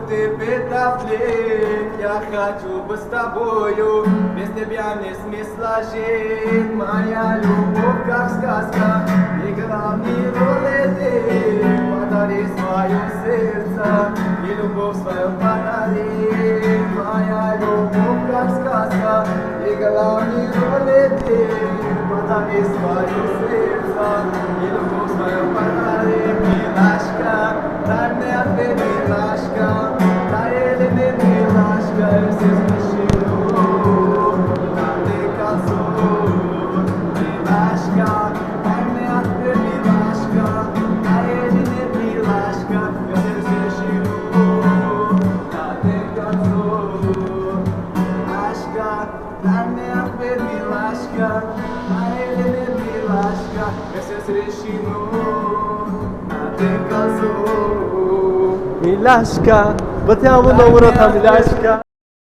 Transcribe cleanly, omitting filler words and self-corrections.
тебе таблет. Я хочу быть с тобою, без тебя мне смысла жить. Моя любовь как сказка, игра в роли ты. Подари свое сердце и любовь свою подари. Моя любовь как сказка, игра в роли ты. Подари свое сердце и любовь свою подари. Милашка, дай мне ответ, милашка. Дай мне, милашка, и все смешно. Надо кольцо, милашка. Дай мне ответ, милашка. Дай мне, милашка, и все смешно. Надо кольцо, милашка. Дай мне ответ, милашка. Дай мне, милашка, и все смешно. Milaśka, bo ty mam numer ta Milaśka.